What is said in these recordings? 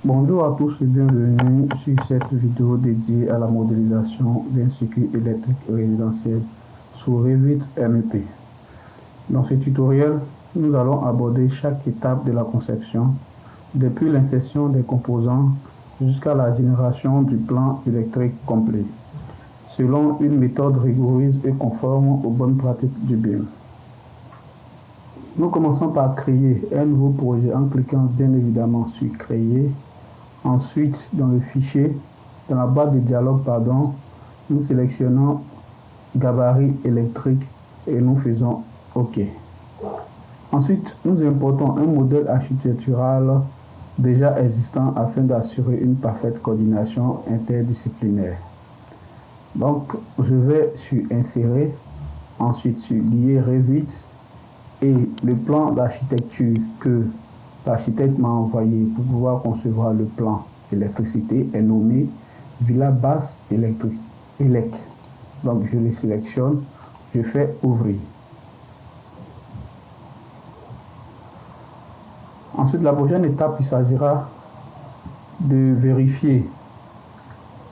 Bonjour à tous et bienvenue sur cette vidéo dédiée à la modélisation d'un circuit électrique résidentiel sous Revit MEP. Dans ce tutoriel, nous allons aborder chaque étape de la conception, depuis l'insertion des composants jusqu'à la génération du plan électrique complet, selon une méthode rigoureuse et conforme aux bonnes pratiques du BIM. Nous commençons par créer un nouveau projet en cliquant bien évidemment sur Créer. Ensuite, dans le fichier, dans la barre de dialogue, nous sélectionnons gabarit électrique et nous faisons OK. Ensuite, nous importons un modèle architectural déjà existant afin d'assurer une parfaite coordination interdisciplinaire. Donc, je vais sur Insérer, ensuite sur Lier Revit et le plan d'architecture que l'architecte m'a envoyé pour pouvoir concevoir le plan électricité est nommé Villa Basse Électrique ELEC. Donc je le sélectionne, je fais ouvrir. Ensuite, la prochaine étape, il s'agira de vérifier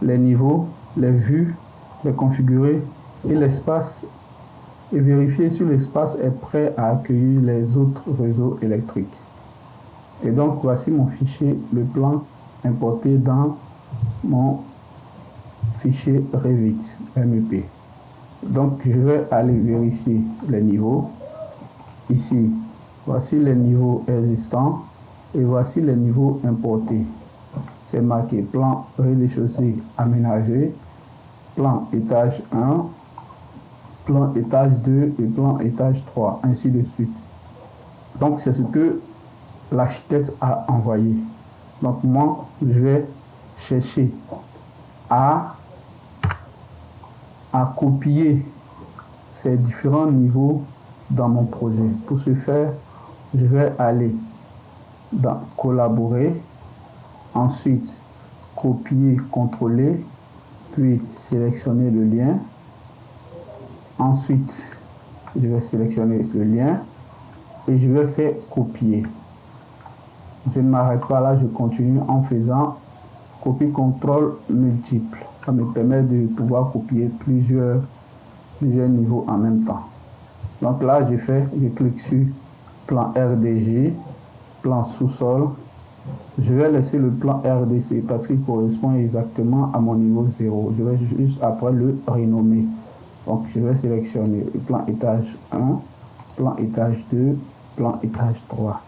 les niveaux, les vues, les configurer et l'espace et vérifier si l'espace est prêt à accueillir les autres réseaux électriques. Et donc, voici mon fichier, le plan importé dans mon fichier Revit MEP. Donc, je vais aller vérifier les niveaux. Ici, voici les niveaux existants et voici les niveaux importés. C'est marqué plan rez-de-chaussée aménagé, plan étage 1, plan étage 2 et plan étage 3, ainsi de suite. Donc, c'est ce que l'architecte a envoyé. Donc moi, je vais chercher à copier ces différents niveaux dans mon projet. Pour ce faire, je vais aller dans Collaborer, ensuite copier, contrôler, puis sélectionner le lien. Ensuite, je vais sélectionner le lien et je vais faire copier. Je ne m'arrête pas là, je continue en faisant copie-contrôle multiple. Ça me permet de pouvoir copier plusieurs niveaux en même temps. Donc là, je clique sur plan RDG, plan sous-sol. Je vais laisser le plan RDC parce qu'il correspond exactement à mon niveau 0. Je vais juste après le renommer. Donc je vais sélectionner le plan étage 1, plan étage 2, plan étage 3.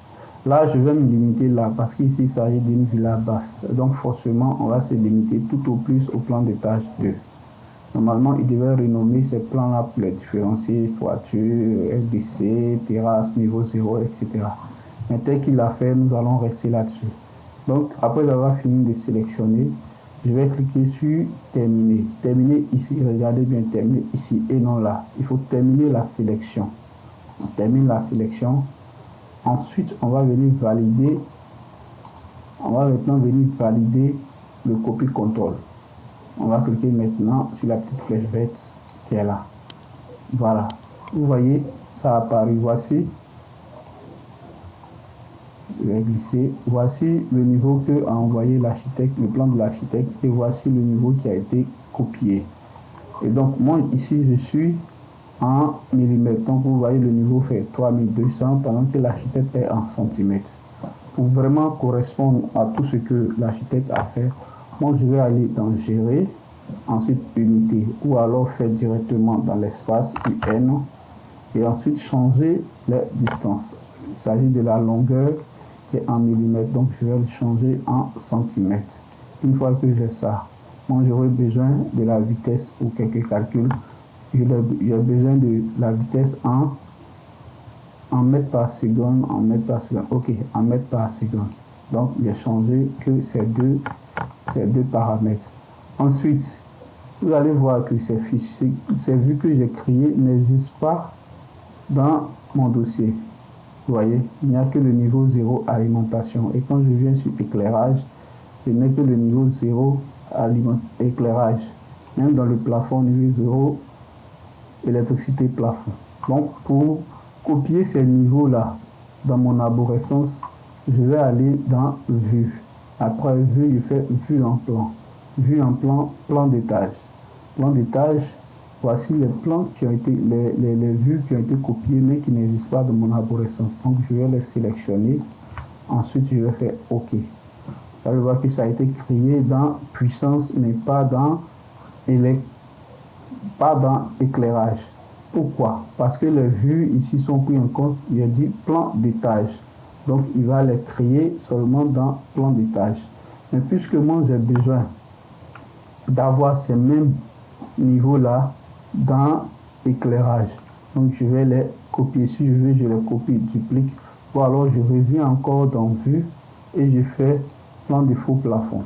Là, je vais me limiter là parce qu'ici, il s'agit d'une villa basse. Donc, forcément, on va se limiter tout au plus au plan d'étage 2. Normalement, il devait renommer ces plans-là pour les différencier, toiture, LDC, terrasse, niveau 0, etc. Mais tel qu'il l'a fait, nous allons rester là-dessus. Donc, après avoir fini de sélectionner, je vais cliquer sur Terminer. Terminer ici, regardez bien, terminer ici et non là. Il faut terminer la sélection. On termine la sélection. Ensuite, on va venir valider. On va maintenant venir valider le copie-contrôle. On va cliquer maintenant sur la petite flèche verte qui est là. Voilà. Vous voyez, ça a apparu. Voici. Je vais glisser. Voici le niveau que a envoyé l'architecte, le plan de l'architecte. Et voici le niveau qui a été copié. Et donc, moi, ici, je suis en millimètres. Donc, vous voyez, le niveau fait 3200 pendant que l'architecte est en centimètres. Pour vraiment correspondre à tout ce que l'architecte a fait, moi, je vais aller dans Gérer, ensuite Unité, ou alors faire directement dans l'espace UN et ensuite changer les distances. Il s'agit de la longueur qui est en millimètres, donc je vais le changer en centimètres. Une fois que j'ai ça, moi, j'aurai besoin de la vitesse pour quelques calculs. J'ai besoin de la vitesse en mètres par seconde, Ok, en mètres par seconde. Donc, j'ai changé que ces deux paramètres. Ensuite, vous allez voir que ces fichiers, ces vues que j'ai créées n'existent pas dans mon dossier. Vous voyez, il n'y a que le niveau 0 alimentation. Et quand je viens sur éclairage, je n'ai que le niveau 0 éclairage. Même dans le plafond, niveau 0 électricité plafond. Donc, pour copier ces niveaux-là dans mon arborescence, je vais aller dans Vue. Après vue, je fais vue en plan. Vue en plan, plan d'étage. Plan d'étage, voici les plans qui ont été, les vues qui ont été copiées mais qui n'existent pas dans mon arborescence. Donc je vais les sélectionner. Ensuite, je vais faire OK. Là, je vois que ça a été créé dans puissance, mais pas dans éclairage. Pourquoi? Parce que les vues ici sont prises en compte. Il a dit plan d'étage. Donc, il va les créer seulement dans plan d'étage. Mais puisque moi, j'ai besoin d'avoir ces mêmes niveaux-là dans éclairage. Donc, je vais les copier. Si je veux, je les copie, duplique. Ou alors, je reviens encore dans vue et je fais plan de faux plafond.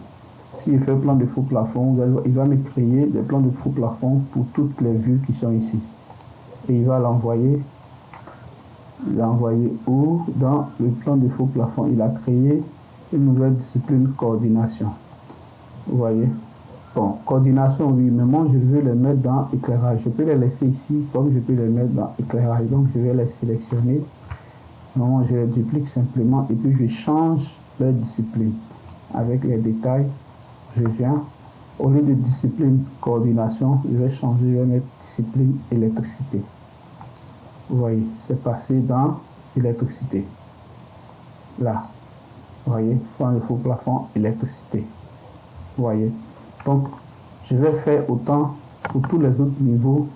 Si je fais plan de faux plafond, il va me créer des plans de faux plafond pour toutes les vues qui sont ici. Et il va l'envoyer. L'envoyer où? Dans le plan de faux plafond. Il a créé une nouvelle discipline coordination. Vous voyez? Bon, coordination, oui, mais moi je veux les mettre dans éclairage. Je peux les laisser ici comme je peux les mettre dans éclairage. Donc je vais les sélectionner. Normalement, je les duplique simplement et puis je change leur discipline. Avec les détails, je viens. Au lieu de discipline coordination, je vais changer, je vais mettre discipline électricité. Vous voyez, c'est passé dans électricité. Là, vous voyez, plan de faux plafond, électricité. Vous voyez. Donc, je vais faire autant pour tous les autres niveaux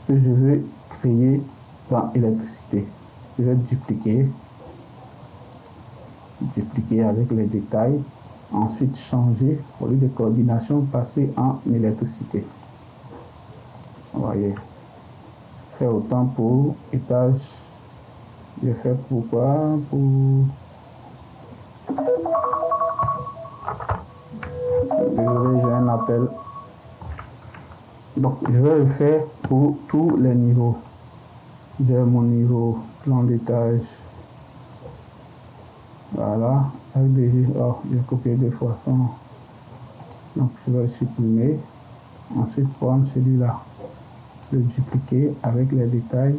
que je veux créer dans électricité. Je vais dupliquer avec les détails. Ensuite, changer, au lieu de coordination, passer en électricité. Vous voyez. Faire autant pour étage. Je fais pourquoi? Désolé, j'ai un appel. Donc, je vais le faire pour tous les niveaux. J'ai mon niveau plan d'étage. Voilà. Avec des... Oh, j'ai copié deux fois ça. Donc, je vais le supprimer. Ensuite, prendre celui-là. Le dupliquer avec les détails.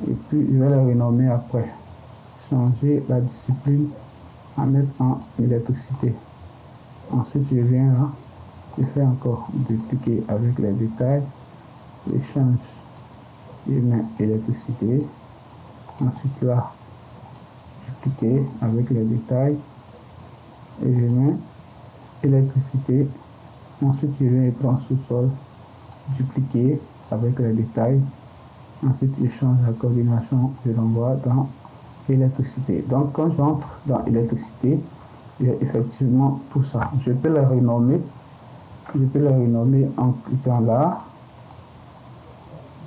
Et puis, je vais le renommer après. Changer la discipline à mettre en électricité. Ensuite, je viens là. Je fais encore dupliquer avec les détails. Je change. Je mets électricité. Ensuite, là, dupliquer avec les détails. Et je mets électricité. Ensuite, je viens et prends sous-sol. Dupliquer avec les détails. Ensuite, je change la coordination. Je l'envoie dans électricité. Donc, quand j'entre dans électricité, j'ai effectivement tout ça. Je peux le renommer. Je peux le renommer en cliquant là.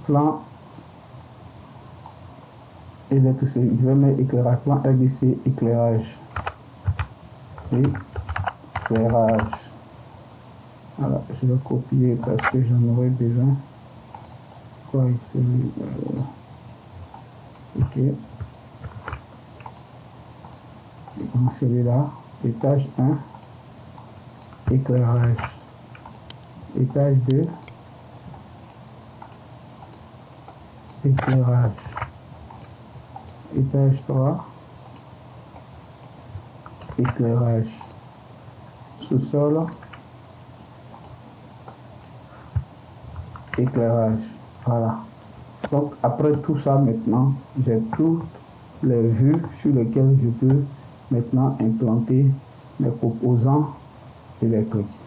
Plan électricité. Je vais mettre éclairage. Plan LDC éclairage. Éclairage. Voilà, je vais copier parce que j'en aurai besoin. Quoi ici? Ok. Dans celui-là, étage 1, éclairage. Étage 2, éclairage. Étage 3, éclairage. Sous-sol, éclairage. Voilà. Donc après tout ça maintenant, j'ai toutes les vues sur lesquelles je peux maintenant implanter mes composants électriques.